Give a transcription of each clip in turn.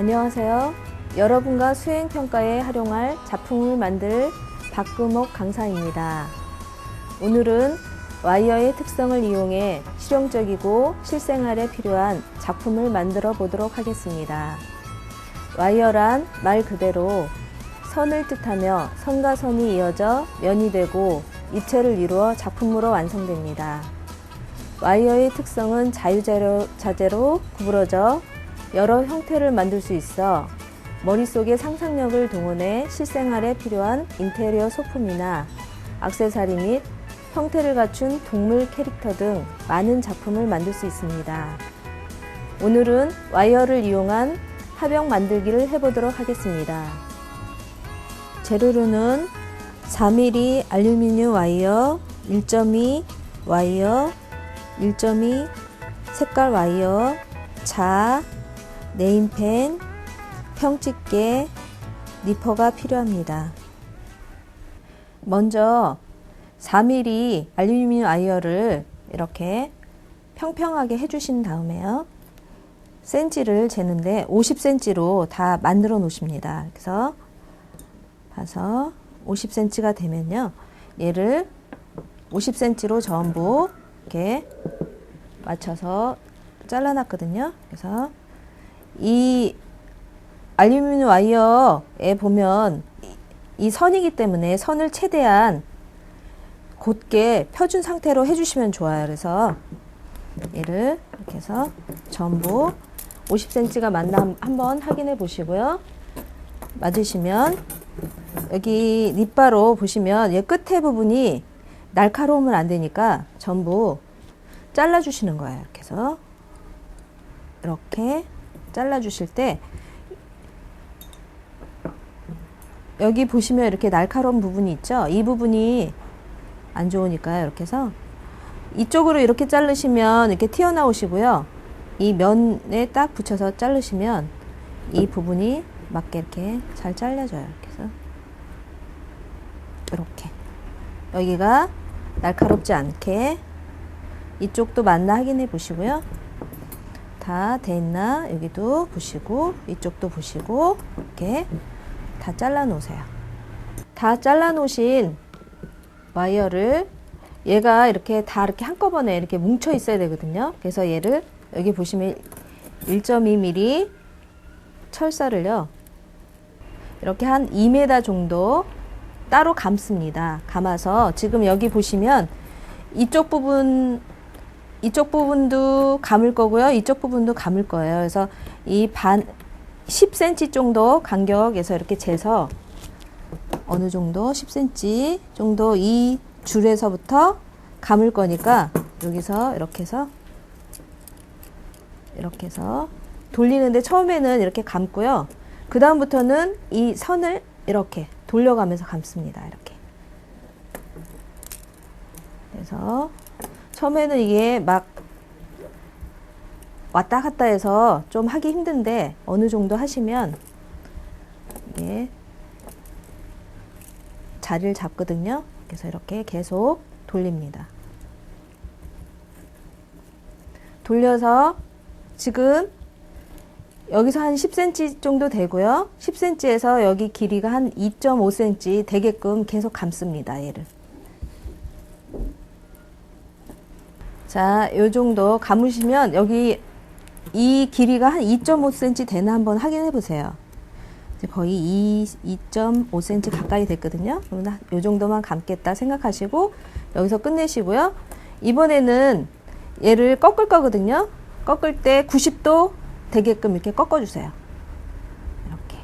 안녕하세요. 여러분과 수행평가에 활용할 작품을 만들 박금옥 강사입니다. 오늘은 와이어의 특성을 이용해 실용적이고 실생활에 필요한 작품을 만들어 보도록 하겠습니다. 와이어란 말 그대로 선을 뜻하며 선과 선이 이어져 면이 되고 입체를 이루어 작품으로 완성됩니다. 와이어의 특성은 자유자재로 구부러져 여러 형태를 만들 수 있어 머릿속의 상상력을 동원해 실생활에 필요한 인테리어 소품이나 액세서리 및 형태를 갖춘 동물 캐릭터 등 많은 작품을 만들 수 있습니다. 오늘은 와이어를 이용한 화병 만들기를 해보도록 하겠습니다. 재료로는 4mm 알루미늄 와이어, 1.2 와이어, 1.2 색깔 와이어, 자, 네임펜, 평집게, 니퍼가 필요합니다. 먼저 4mm 알루미늄 와이어를 이렇게 평평하게 해주신 다음에요. 센치를 재는데 50cm로 다 만들어 놓으십니다. 그래서 봐서 50cm가 되면요. 얘를 50cm로 전부 이렇게 맞춰서 잘라놨거든요. 그래서 이 알루미늄 와이어에 보면 이 선이기 때문에 선을 최대한 곧게 펴준 상태로 해주시면 좋아요. 그래서 얘를 이렇게 해서 전부 50cm가 맞나 한번 확인해 보시고요. 맞으시면 여기 립바로 보시면 얘 끝에 부분이 날카로우면 안 되니까 전부 잘라 주시는 거예요. 이렇게 해서 이렇게 잘라 주실 때 여기 보시면 이렇게 날카로운 부분이 있죠. 이 부분이 안 좋으니까요. 이렇게 해서 이쪽으로 이렇게 자르시면 이렇게 튀어나오시고요. 이 면에 딱 붙여서 자르시면 이 부분이 맞게 이렇게 잘 잘려져요. 이렇게 해서 이렇게 여기가 날카롭지 않게 이쪽도 맞나 확인해 보시고요. 다 돼 있나 여기도 보시고 이쪽도 보시고 이렇게 다 잘라 놓으세요. 다 잘라 놓으신 와이어를 얘가 이렇게 다 이렇게 한꺼번에 이렇게 뭉쳐 있어야 되거든요. 그래서 얘를 여기 보시면 1.2mm 철사를요 이렇게 한 2m 정도 따로 감습니다. 감아서 지금 여기 보시면 이쪽 부분도 감을 거고요. 이쪽 부분도 감을 거예요. 그래서 이 10cm 정도 간격에서 이렇게 재서 어느 정도 10cm 정도 이 줄에서부터 감을 거니까 여기서 이렇게 해서 돌리는데 처음에는 이렇게 감고요. 그 다음부터는 이 선을 이렇게 돌려가면서 감습니다. 이렇게. 그래서 처음에는 이게 막 왔다 갔다 해서 좀 하기 힘든데 어느 정도 하시면 이게 자리를 잡거든요. 그래서 이렇게 계속 돌립니다. 돌려서 지금 여기서 한 10cm 정도 되고요. 10cm에서 여기 길이가 한 2.5cm 되게끔 계속 감습니다. 얘를. 자, 요 정도 감으시면 여기 이 길이가 한 2.5cm 되나 한번 확인해 보세요. 거의 2.5cm 가까이 됐거든요. 그러면 요 정도만 감겠다 생각하시고 여기서 끝내시고요. 이번에는 얘를 꺾을 거거든요. 꺾을 때 90도 되게끔 이렇게 꺾어주세요. 이렇게.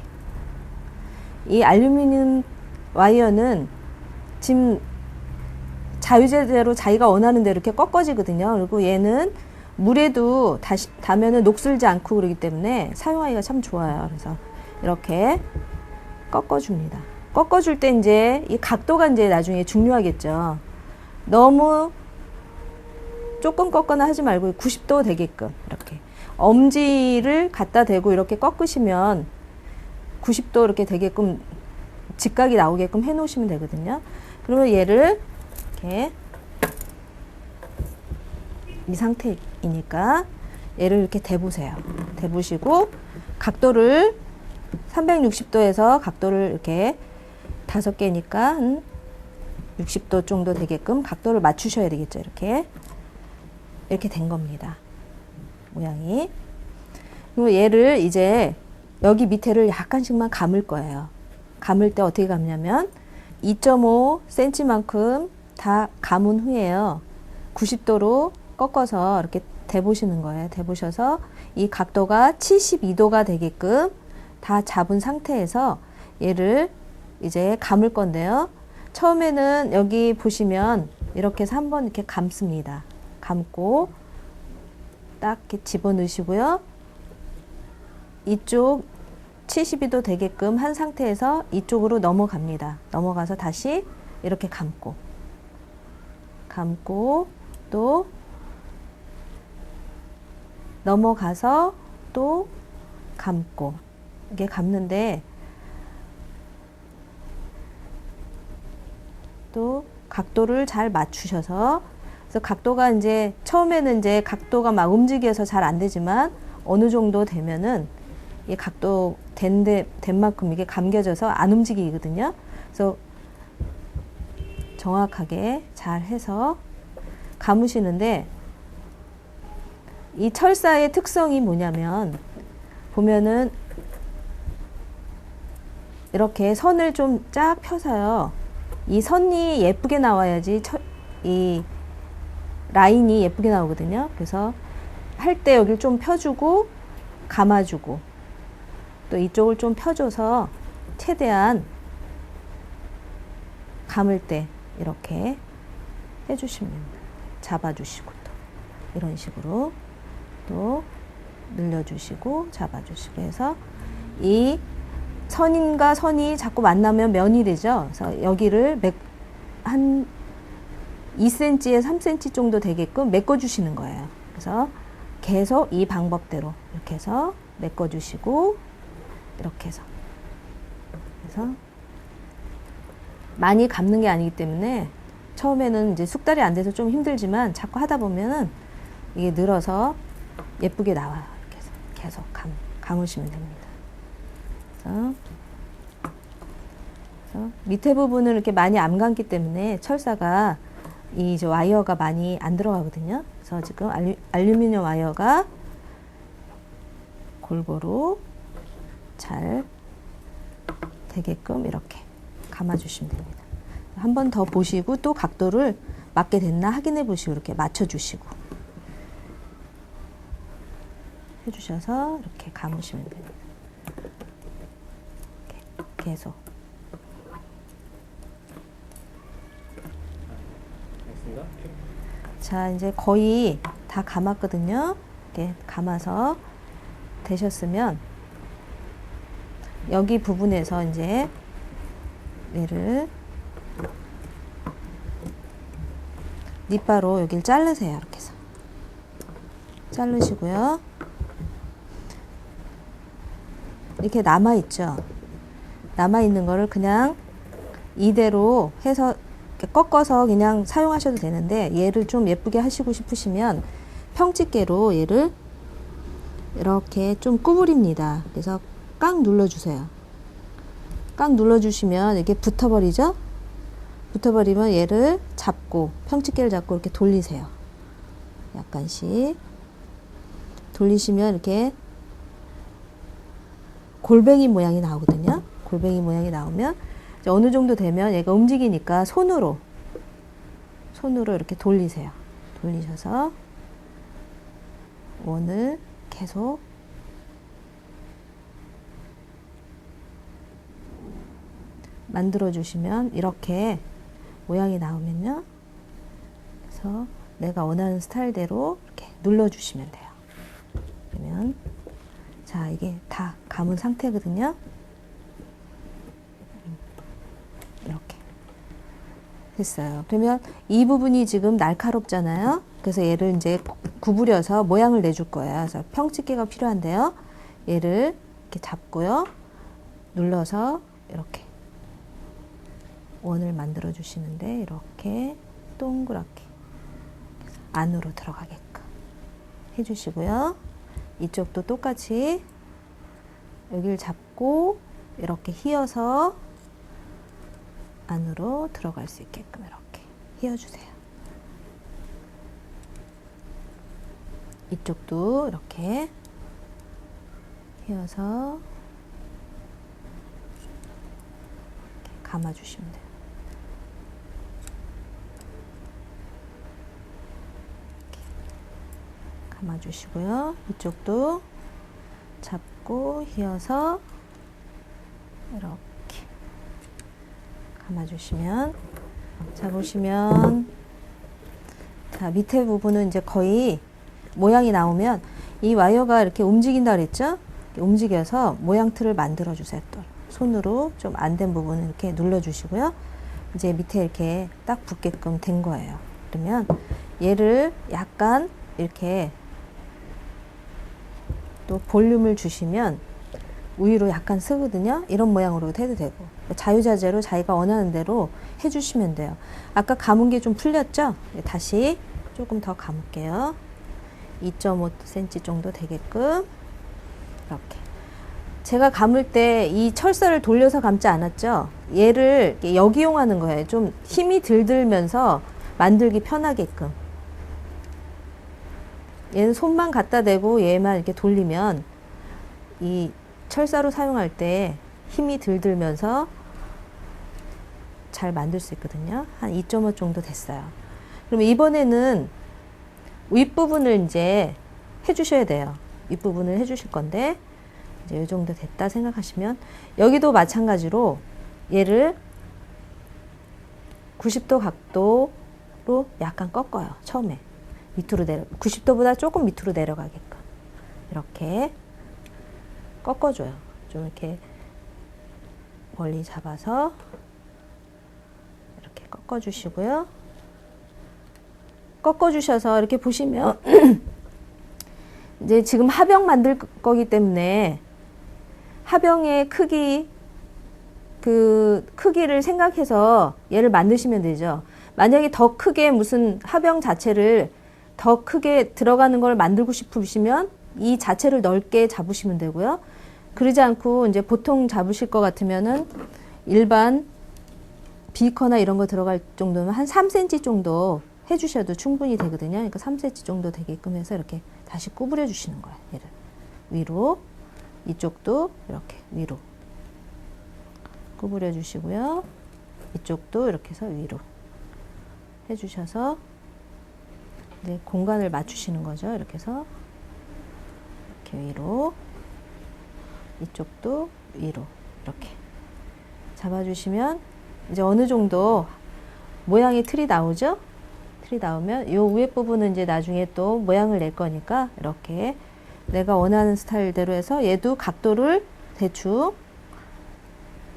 이 알루미늄 와이어는 지금 자유자재로 자기가 원하는 대로 이렇게 꺾어지거든요. 그리고 얘는 물에도 다시 닿으면 녹슬지 않고 그러기 때문에 사용하기가 참 좋아요. 그래서 이렇게 꺾어줍니다. 꺾어줄 때 이제 이 각도가 이제 나중에 중요하겠죠. 너무 조금 꺾거나 하지 말고 90도 되게끔 이렇게 엄지를 갖다 대고 이렇게 꺾으시면 90도 이렇게 되게끔 직각이 나오게끔 해 놓으시면 되거든요. 그러면 얘를 이렇게 이 상태이니까 얘를 이렇게 대보세요. 대보시고 각도를 360도에서 각도를 이렇게 5개니까 한 60도 정도 되게끔 각도를 맞추셔야 되겠죠. 이렇게 된 겁니다. 모양이. 그리고 얘를 이제 여기 밑에를 약간씩만 감을 거예요. 감을 때 어떻게 감냐면 2.5cm만큼 다 감은 후에요. 90도로 꺾어서 이렇게 대보시는 거예요. 대보셔서 이 각도가 72도가 되게끔 다 잡은 상태에서 얘를 이제 감을 건데요. 처음에는 여기 보시면 이렇게 해서 한번 이렇게 감습니다. 감고 딱 이렇게 집어넣으시고요. 이쪽 72도 되게끔 한 상태에서 이쪽으로 넘어갑니다. 넘어가서 다시 이렇게 감고 또 넘어가서 또 감고 이게 감는데 또 각도를 잘 맞추셔서 그래서 각도가 이제 처음에는 이제 각도가 막 움직여서 잘 안 되지만 어느 정도 되면은 이 각도 된 만큼 이게 감겨져서 안 움직이거든요. 그래서 정확하게 잘 해서 감으시는데 이 철사의 특성이 뭐냐면 보면은 이렇게 선을 좀 쫙 펴서요. 이 선이 예쁘게 나와야지 이 라인이 예쁘게 나오거든요. 그래서 할 때 여기를 좀 펴주고 감아주고 또 이쪽을 좀 펴줘서 최대한 감을 때 이렇게 해주시면 됩니다. 잡아주시고 또 이런 식으로 또 늘려주시고 잡아주시고 해서 이 선인과 선이 자꾸 만나면 면이 되죠. 그래서 여기를 한 2cm에 3cm 정도 되게끔 메꿔주시는 거예요. 그래서 계속 이 방법대로 이렇게 해서 메꿔주시고 이렇게 해서 그래서 많이 감는 게 아니기 때문에 처음에는 이제 숙달이 안 돼서 좀 힘들지만 자꾸 하다 보면은 이게 늘어서 예쁘게 나와요. 이렇게 해서 계속 감으시면 됩니다. 그래서 밑에 부분을 이렇게 많이 안 감기 때문에 철사가 이 와이어가 많이 안 들어가거든요. 그래서 지금 알루미늄 와이어가 골고루 잘 되게끔 이렇게 감아주시면 됩니다. 한 번 더 보시고 또 각도를 맞게 됐나 확인해 보시고 이렇게 맞춰주시고 해주셔서 이렇게 감으시면 됩니다. 이렇게 계속. 자, 이제 거의 다 감았거든요. 이렇게 감아서 되셨으면 여기 부분에서 이제 얘를 닛바로 여기를 자르세요. 이렇게 해서 자르시고요. 이렇게 남아있죠. 남아있는 거를 그냥 이대로 해서 이렇게 꺾어서 그냥 사용하셔도 되는데 얘를 좀 예쁘게 하시고 싶으시면 평집게로 얘를 이렇게 좀 구부립니다. 그래서 꽉 눌러주세요. 꽉 눌러주시면 이게 붙어버리죠? 붙어버리면 얘를 잡고 평집게를 잡고 이렇게 돌리세요. 약간씩 돌리시면 이렇게 골뱅이 모양이 나오거든요. 골뱅이 모양이 나오면 이제 어느 정도 되면 얘가 움직이니까 손으로 이렇게 돌리세요. 돌리셔서 원을 계속 만들어 주시면 이렇게 모양이 나오면요. 그래서 내가 원하는 스타일대로 이렇게 눌러 주시면 돼요. 그러면 자, 이게 다 감은 상태거든요. 이렇게 됐어요. 그러면 이 부분이 지금 날카롭잖아요. 그래서 얘를 이제 구부려서 모양을 내줄 거예요. 그래서 평집게가 필요한데요. 얘를 이렇게 잡고요. 눌러서 이렇게 원을 만들어 주시는데 이렇게 동그랗게 안으로 들어가게끔 해주시고요. 이쪽도 똑같이 여기를 잡고 이렇게 휘어서 안으로 들어갈 수 있게끔 이렇게 휘어주세요. 이쪽도 이렇게 휘어서 이렇게 감아주시면 돼요. 이렇게 감아주시고요. 이쪽도 잡고 휘어서 이렇게 감아주시면, 자 보시면, 자 밑에 부분은 이제 거의 모양이 나오면 이 와이어가 이렇게 움직인다 그랬죠? 이렇게 움직여서 모양 틀을 만들어 주세요. 또 손으로 좀 안 된 부분을 이렇게 눌러 주시고요. 이제 밑에 이렇게 딱 붙게끔 된 거예요. 그러면 얘를 약간 이렇게 또 볼륨을 주시면 위로 약간 쓰거든요. 이런 모양으로 해도 되고, 자유자재로 자기가 원하는 대로 해주시면 돼요. 아까 감은 게 좀 풀렸죠? 다시 조금 더 감을게요. 2.5cm 정도 되게끔 이렇게. 제가 감을 때 이 철사를 돌려서 감지 않았죠? 얘를 역이용하는 거예요. 좀 힘이 들면서 만들기 편하게끔. 얘는 손만 갖다 대고 얘만 이렇게 돌리면 이 철사로 사용할 때 힘이 들면서 잘 만들 수 있거든요. 한 2.5 정도 됐어요. 그럼 이번에는 윗부분을 이제 해주셔야 돼요. 윗부분을 해주실 건데, 이제 이 정도 됐다 생각하시면, 여기도 마찬가지로 얘를 90도 각도로 약간 꺾어요. 처음에. 밑으로 90도보다 조금 밑으로 내려가게끔. 이렇게 꺾어줘요. 좀 이렇게 멀리 잡아서 이렇게 꺾어주시고요. 꺾어주셔서 이렇게 보시면 이제 지금 하병 만들 거기 때문에 하병의 크기, 그 크기를 생각해서 얘를 만드시면 되죠. 만약에 더 크게 무슨 하병 자체를 더 크게 들어가는 걸 만들고 싶으시면 이 자체를 넓게 잡으시면 되고요. 그러지 않고 이제 보통 잡으실 것 같으면은 일반 비커나 이런 거 들어갈 정도면 한 3cm 정도 해주셔도 충분히 되거든요. 그러니까 3cm 정도 되게끔 해서 이렇게 다시 구부려 주시는 거예요. 얘를 위로, 이쪽도 이렇게 위로 구부려 주시고요. 이쪽도 이렇게 해서 위로 해주셔서 이제 공간을 맞추시는 거죠. 이렇게 해서 이렇게 위로, 이쪽도 위로 이렇게 잡아주시면 이제 어느 정도 모양의 틀이 나오죠. 틀이 나오면 이 위에 부분은 이제 나중에 또 모양을 낼 거니까 이렇게 내가 원하는 스타일대로 해서 얘도 각도를 대충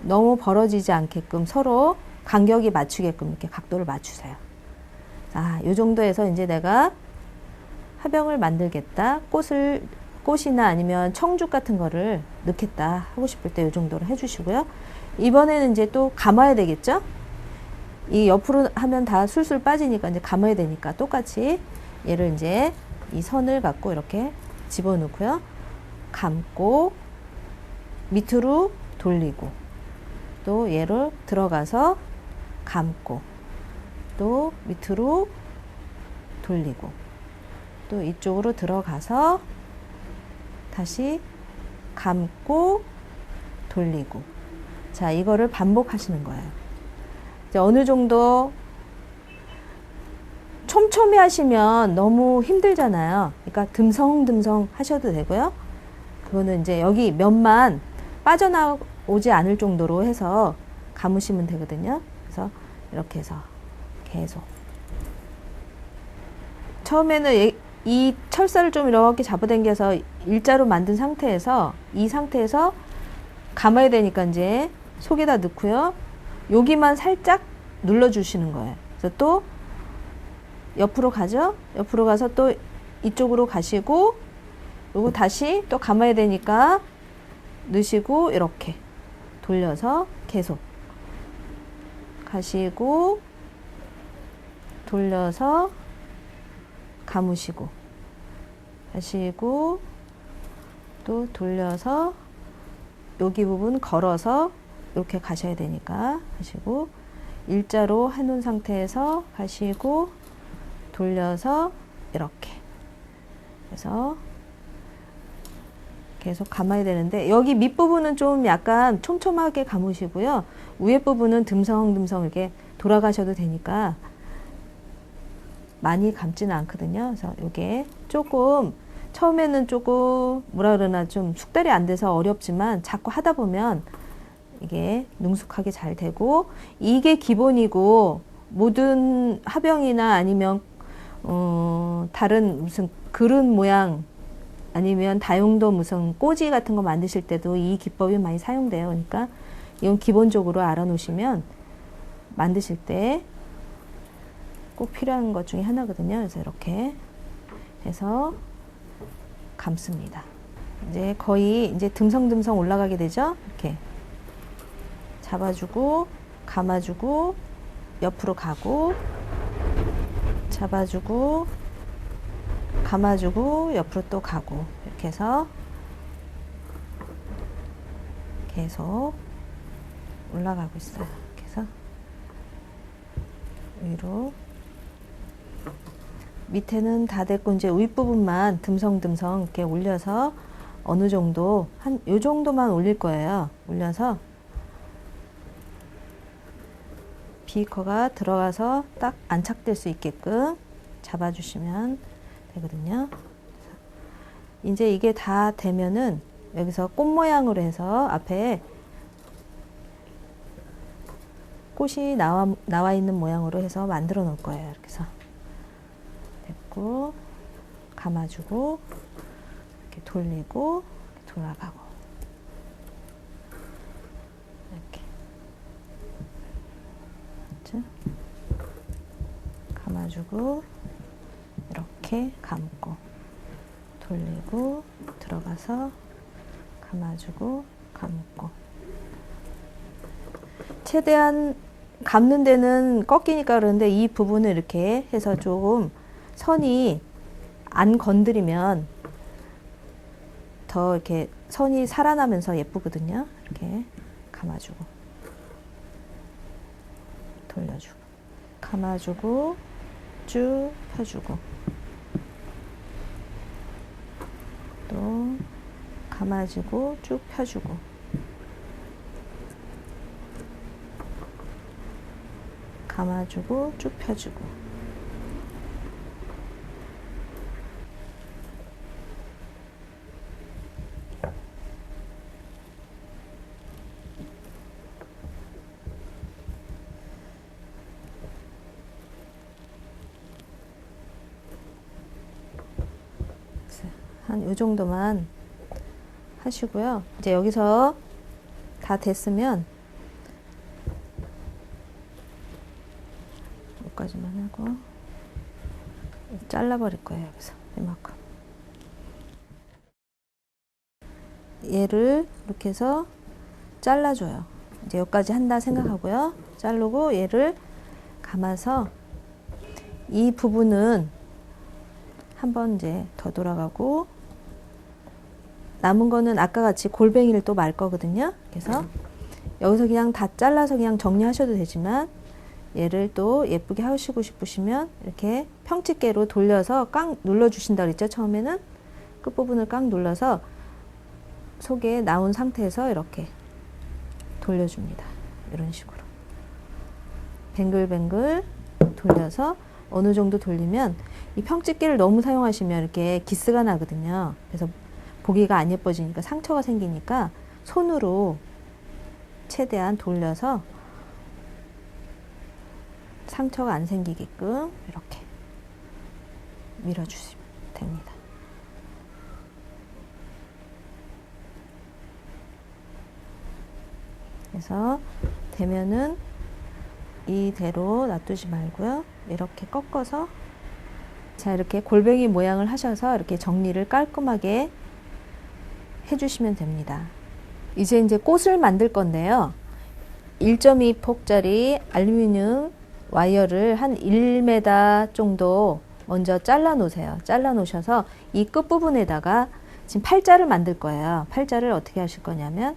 너무 벌어지지 않게끔 서로 간격이 맞추게끔 이렇게 각도를 맞추세요. 자, 이 정도에서 이제 내가 화병을 만들겠다. 꽃이나 아니면 청죽 같은 거를 넣겠다 하고 싶을 때 이 정도로 해주시고요. 이번에는 이제 또 감아야 되겠죠? 이 옆으로 하면 다 술술 빠지니까 이제 감아야 되니까 똑같이 얘를 이제 이 선을 갖고 이렇게 집어넣고요. 감고 밑으로 돌리고 또 얘를 들어가서 감고 또 밑으로 돌리고 또 이쪽으로 들어가서 다시 감고 돌리고. 자, 이거를 반복하시는 거예요. 이제 어느 정도 촘촘히 하시면 너무 힘들잖아요. 그러니까 듬성듬성 하셔도 되고요. 그거는 이제 여기 면만 빠져나오지 않을 정도로 해서 감으시면 되거든요. 그래서 이렇게 해서 계속 처음에는 이 철사를 좀 이렇게 잡아당겨서 일자로 만든 상태에서 이 상태에서 감아야 되니까 이제 속에다 넣고요. 여기만 살짝 눌러주시는 거예요. 그래서 또 옆으로 가죠. 옆으로 가서 또 이쪽으로 가시고 그리고 다시 또 감아야 되니까 넣으시고 이렇게 돌려서 계속 가시고 돌려서 감으시고 하시고 또 돌려서 여기 부분 걸어서 이렇게 가셔야 되니까 하시고, 일자로 해놓은 상태에서 가시고 돌려서 이렇게 해서 계속 감아야 되는데, 여기 밑부분은 좀 약간 촘촘하게 감으시고요. 위에 부분은 듬성듬성 이렇게 돌아가셔도 되니까 많이 감지는 않거든요. 그래서 이게 조금 처음에는 조금 뭐라 그러나 좀 숙달이 안 돼서 어렵지만 자꾸 하다 보면 이게 능숙하게 잘 되고, 이게 기본이고 모든 화병이나 아니면 다른 무슨 그릇 모양 아니면 다용도 무슨 꼬지 같은 거 만드실 때도 이 기법이 많이 사용돼요. 그러니까 이건 기본적으로 알아놓으시면 만드실 때 꼭 필요한 것 중에 하나거든요. 그래서 이렇게 해서 감습니다. 이제 거의 이제 듬성듬성 올라가게 되죠. 이렇게 잡아주고 감아주고 옆으로 가고 잡아주고 감아주고 옆으로 또 가고, 이렇게 해서 계속 올라가고 있어요. 이렇게 해서 위로, 밑에는 다 됐고 이제 윗부분만 듬성듬성 이렇게 올려서 어느 정도 한 요 정도만 올릴 거예요. 올려서 비커가 들어가서 딱 안착될 수 있게끔 잡아주시면 되거든요. 이제 이게 다 되면은 여기서 꽃 모양으로 해서 앞에 꽃이 나와 있는 모양으로 해서 만들어 놓을 거예요. 이렇게 해서 됐고, 감아주고 이렇게 돌리고 이렇게 돌아가고 이렇게 그렇죠? 감아주고 이렇게 감고 돌리고 들어가서 감아주고 감고, 최대한 감는 데는 꺾이니까 그러는데 이 부분을 이렇게 해서 조금 선이 안 건드리면 더 이렇게 선이 살아나면서 예쁘거든요. 이렇게 감아주고 돌려주고 감아주고 쭉 펴주고 또 감아주고 쭉 펴주고 감아주고 쭉 펴주고, 한 요 정도만 하시고요. 이제 여기서 다 됐으면 여기까지만 하고 잘라버릴 거예요. 여기서 이만큼. 얘를 이렇게 해서 잘라줘요. 이제 여기까지 한다 생각하고요. 자르고 얘를 감아서 이 부분은 한번 이제 더 돌아가고, 남은 거는 아까 같이 골뱅이를 또 말 거거든요. 그래서 여기서 그냥 다 잘라서 그냥 정리하셔도 되지만, 얘를 또 예쁘게 하시고 싶으시면 이렇게 평집게로 돌려서 깡 눌러주신다 그랬죠. 처음에는 끝부분을 깡 눌러서 속에 나온 상태에서 이렇게 돌려줍니다. 이런 식으로 뱅글뱅글 돌려서 어느 정도 돌리면, 이 평집게를 너무 사용하시면 이렇게 기스가 나거든요. 그래서 보기가 안 예뻐지니까 상처가 생기니까 손으로 최대한 돌려서 상처가 안 생기게끔 이렇게 밀어주시면 됩니다. 그래서 되면은 이대로 놔두지 말고요. 이렇게 꺾어서, 자, 이렇게 골뱅이 모양을 하셔서 이렇게 정리를 깔끔하게 해주시면 됩니다. 이제 꽃을 만들 건데요. 1.2폭짜리 알루미늄 와이어를 한 1m 정도 먼저 잘라 놓으세요. 잘라 놓으셔서 이 끝부분에다가 지금 팔자를 만들 거예요. 팔자를 어떻게 하실 거냐면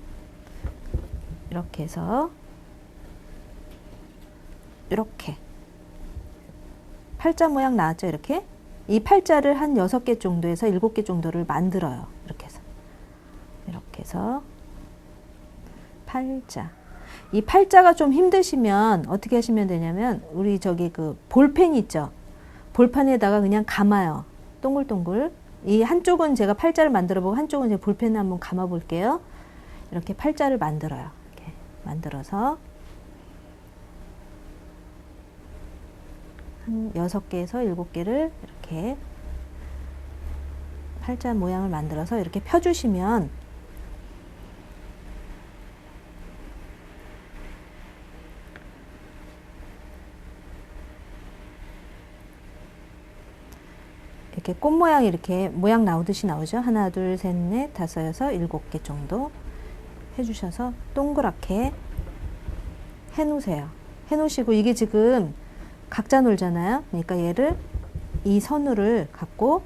이렇게 해서 이렇게 팔자 모양 나왔죠? 이렇게 이 팔자를 한 6개 정도에서 7개 정도를 만들어요. 이렇게 해서 팔자. 이 팔자가 좀 힘드시면 어떻게 하시면 되냐면 우리 저기 그 볼펜 있죠? 볼판에다가 그냥 감아요. 동글동글. 이 한쪽은 제가 팔자를 만들어 보고 한쪽은 제가 볼펜을 한번 감아 볼게요. 이렇게 팔자를 만들어요. 이렇게 만들어서 한 6개에서 7개를 이렇게 팔자 모양을 만들어서 이렇게 펴주시면 이렇게 꽃 모양이 이렇게 모양 나오듯이 나오죠. 하나, 둘, 셋, 넷, 다섯, 여섯, 7개 정도 해주셔서 동그랗게 해놓으세요. 해놓으시고 이게 지금 각자 놀잖아요. 그러니까 얘를 이 선을 갖고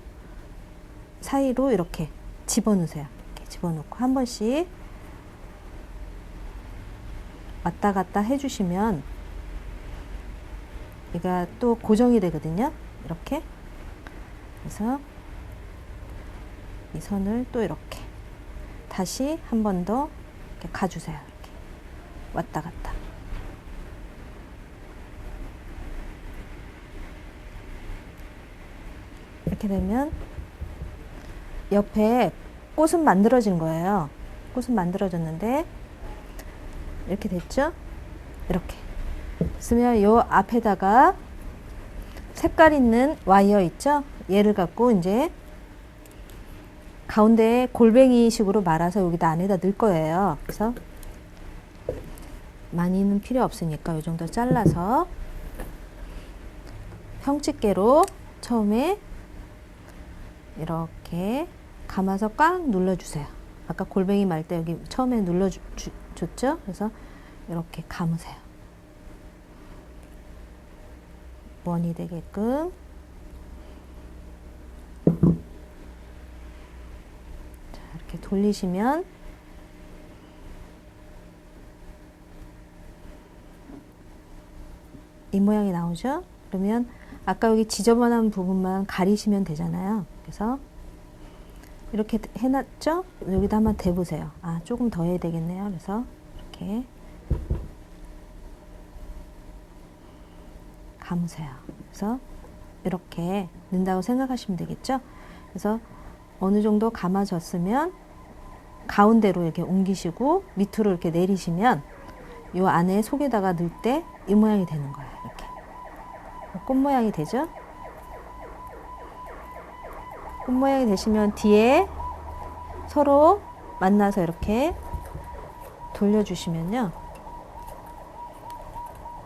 사이로 이렇게 집어넣으세요. 이렇게 집어넣고 한 번씩 왔다 갔다 해주시면 얘가 또 고정이 되거든요. 이렇게. 그래서 이 선을 또 이렇게 다시 한 번 더 이렇게 가주세요. 이렇게 왔다 갔다. 이렇게 되면 옆에 꽃은 만들어진 거예요. 꽃은 만들어졌는데 이렇게 됐죠? 이렇게 있으면 요 앞에다가 색깔 있는 와이어 있죠? 얘를 갖고 이제 가운데에 골뱅이 식으로 말아서 여기다 안에다 넣을 거예요. 그래서 많이는 필요 없으니까 이 정도 잘라서 형집게로 처음에 이렇게 감아서 꽉 눌러주세요. 아까 골뱅이 말 때 여기 처음에 눌러줬죠? 그래서 이렇게 감으세요. 원이 되게끔. 자, 이렇게 돌리시면 이 모양이 나오죠? 그러면 아까 여기 지저분한 부분만 가리시면 되잖아요. 그래서 이렇게 해놨죠? 여기다 한번 대보세요. 아, 조금 더 해야 되겠네요. 그래서 이렇게 감으세요. 그래서 이렇게 넣는다고 생각하시면 되겠죠? 그래서 어느 정도 감아졌으면 가운데로 이렇게 옮기시고 밑으로 이렇게 내리시면 이 안에 속에다가 넣을 때 이 모양이 되는 거예요. 이렇게 꽃 모양이 되죠? 꽃 모양이 되시면 뒤에 서로 만나서 이렇게 돌려주시면요,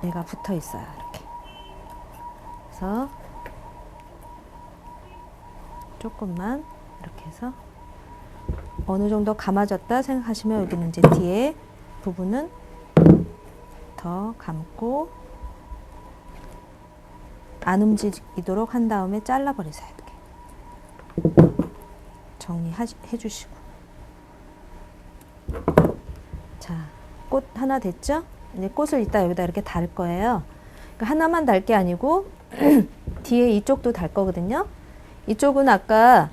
얘가 붙어 있어요. 이렇게. 그래서 조금만 이렇게 해서 어느 정도 감아졌다 생각하시면 여기는 이제 뒤에 부분은 더 감고 안 움직이도록 한 다음에 잘라버리세요. 이렇게 정리해 주시고. 자, 꽃 하나 됐죠? 이제 꽃을 이따 여기다 이렇게 달 거예요. 그러니까 하나만 달 게 아니고 뒤에 이쪽도 달 거거든요. 이쪽은 아까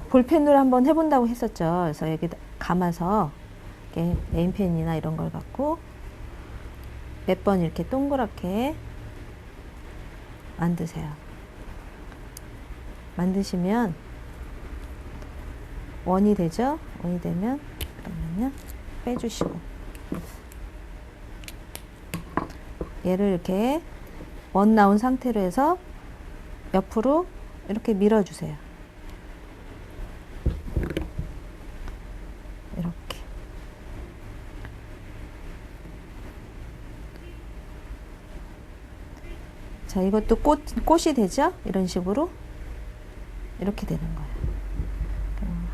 볼펜으로 한번 해본다고 했었죠. 그래서 여기 감아서 이렇게 네임펜이나 이런 걸 갖고 몇 번 이렇게 동그랗게 만드세요. 만드시면 원이 되죠? 원이 되면 그러면요, 빼주시고 얘를 이렇게 원 나온 상태로 해서 옆으로 이렇게 밀어주세요. 이렇게. 자, 이것도 꽃이 되죠? 이런 식으로 이렇게 되는 거예요.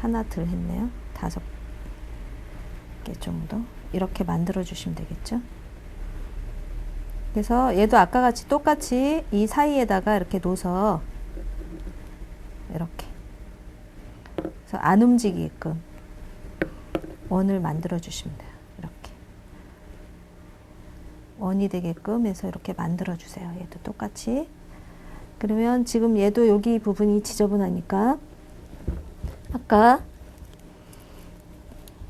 하나 둘 했네요. 5개 정도 이렇게 만들어 주시면 되겠죠? 그래서 얘도 아까 같이 똑같이 이 사이에다가 이렇게 놓아서 이렇게, 그래서 안 움직이게끔 원을 만들어 주시면 돼요. 이렇게. 원이 되게끔 해서 이렇게 만들어 주세요. 얘도 똑같이. 그러면 지금 얘도 여기 부분이 지저분하니까 아까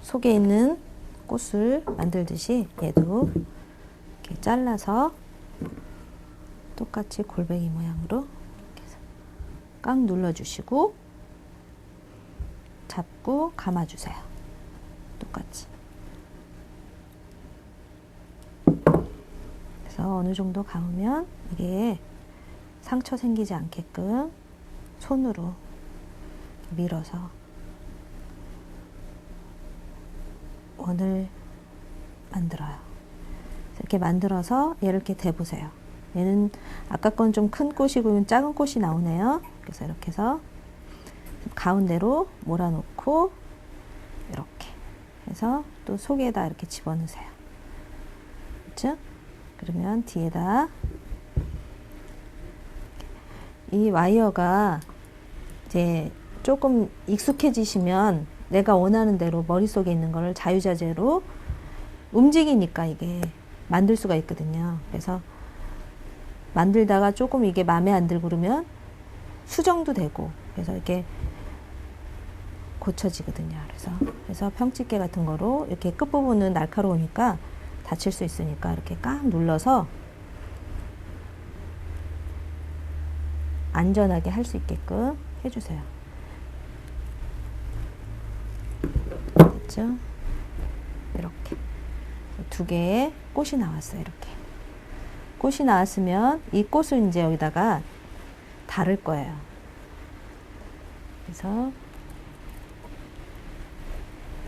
속에 있는 꽃을 만들듯이 얘도 이렇게 잘라서 똑같이 골뱅이 모양으로 이렇게 해서 꽉 눌러주시고 잡고 감아주세요. 똑같이. 그래서 어느 정도 감으면 이게 상처 생기지 않게끔 손으로 밀어서 원을 만들어요. 이렇게 만들어서 얘를 이렇게 대보세요. 얘는 아까 건 좀 큰 꽃이고 작은 꽃이 나오네요. 그래서 이렇게 해서 가운데로 몰아놓고 이렇게 해서 또 속에다 이렇게 집어넣으세요. 그렇죠? 그러면 뒤에다 이 와이어가 이제 조금 익숙해지시면 내가 원하는 대로 머릿속에 있는 거를 자유자재로 움직이니까 이게 만들 수가 있거든요. 그래서 만들다가 조금 이게 마음에 안 들고 그러면 수정도 되고 그래서 이렇게 고쳐지거든요. 그래서 평집게 같은 거로 이렇게 끝부분은 날카로우니까 다칠 수 있으니까 이렇게 꽉 눌러서 안전하게 할 수 있게끔 해주세요. 됐죠? 이렇게 두 개의 꽃이 나왔어요. 이렇게 꽃이 나왔으면 이 꽃을 이제 여기다가 달을 거예요. 그래서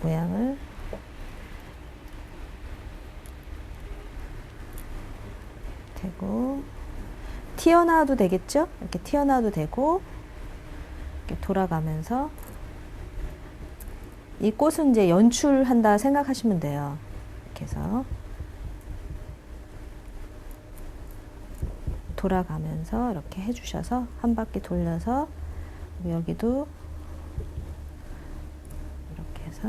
모양을 대고 튀어나와도 되겠죠? 이렇게 튀어나와도 되고 이렇게 돌아가면서 이 꽃은 이제 연출한다 생각하시면 돼요. 이렇게 해서 돌아가면서 이렇게 해주셔서 한 바퀴 돌려서 여기도 이렇게 해서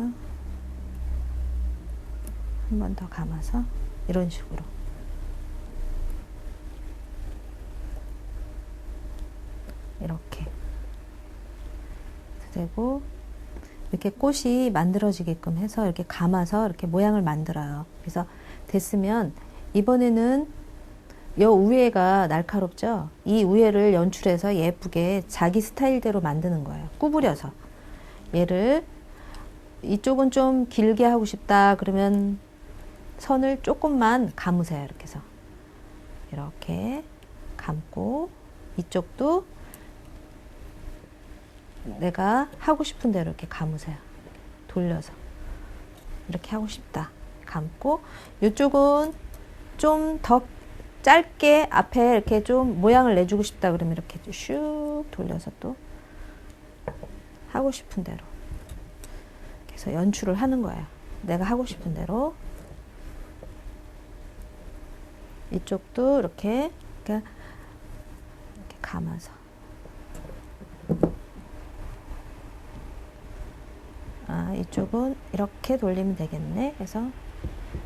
한 번 더 감아서 이런 식으로 이렇게 되고 이렇게 꽃이 만들어지게끔 해서 이렇게 감아서 이렇게 모양을 만들어요. 그래서 됐으면 이번에는 요 위에가 날카롭죠? 이 위에를 연출해서 예쁘게 자기 스타일대로 만드는 거예요. 구부려서. 얘를 이쪽은 좀 길게 하고 싶다 그러면 선을 조금만 감으세요. 이렇게 해서 이렇게 감고 이쪽도 내가 하고 싶은 대로 이렇게 감으세요. 돌려서 이렇게 하고 싶다 감고 이쪽은 좀 더 짧게 앞에 이렇게 좀 모양을 내주고 싶다 그러면 이렇게 슉 돌려서 또 하고 싶은 대로 그래서 연출을 하는 거예요. 내가 하고 싶은 대로 이쪽도 이렇게 감아서 이쪽은 이렇게 돌리면 되겠네 해서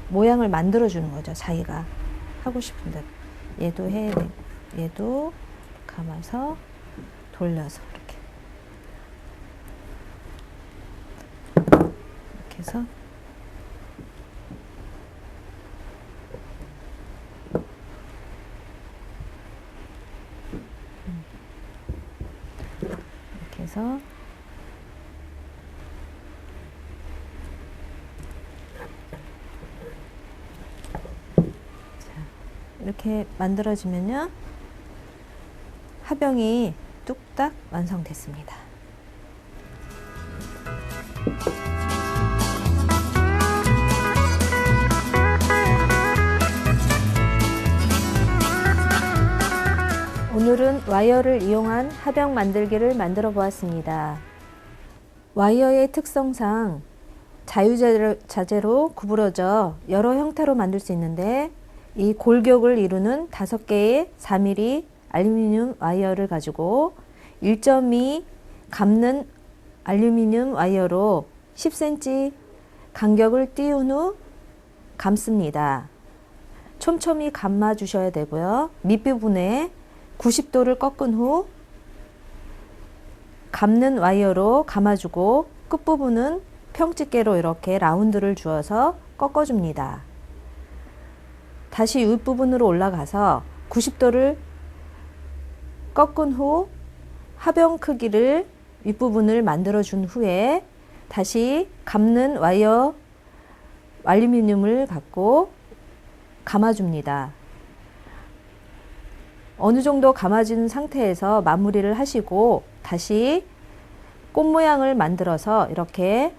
모양을 만들어 주는 거죠. 자기가 하고 싶은 대로 얘도 얘도 감아서 돌려서 이렇게 해서 이렇게 해서 이렇게 만들어지면요 화병이 뚝딱 완성됐습니다. 오늘은 와이어를 이용한 화병 만들기를 만들어 보았습니다. 와이어의 특성상 자유자재로 구부러져 여러 형태로 만들 수 있는데 이 골격을 이루는 5개의 4mm 알루미늄 와이어를 가지고 1.2 감는 알루미늄 와이어로 10cm 간격을 띄운 후 감습니다. 촘촘히 감아 주셔야 되고요. 밑부분에 90도를 꺾은 후 감는 와이어로 감아주고 끝부분은 평집게로 이렇게 라운드를 주어서 꺾어줍니다. 다시 윗부분으로 올라가서 90도를 꺾은 후 하병 크기를 윗부분을 만들어 준 후에 다시 감는 와이어 알루미늄을 갖고 감아줍니다. 어느 정도 감아진 상태에서 마무리를 하시고 다시 꽃 모양을 만들어서 이렇게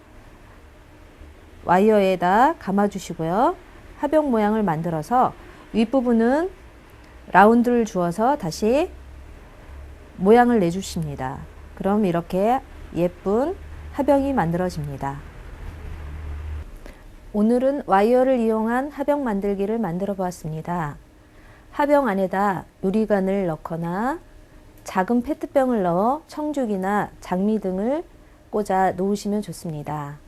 와이어에다 감아주시고요. 하병 모양을 만들어서 윗부분은 라운드를 주어서 다시 모양을 내주십니다. 그럼 이렇게 예쁜 하병이 만들어집니다. 오늘은 와이어를 이용한 하병 만들기를 만들어 보았습니다. 하병 안에다 유리관을 넣거나 작은 페트병을 넣어 청죽이나 장미 등을 꽂아 놓으시면 좋습니다.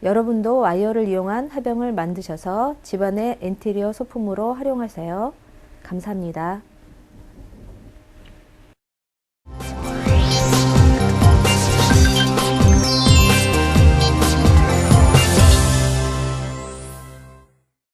여러분도 와이어를 이용한 하병을 만드셔서 집안의 인테리어 소품으로 활용하세요. 감사합니다.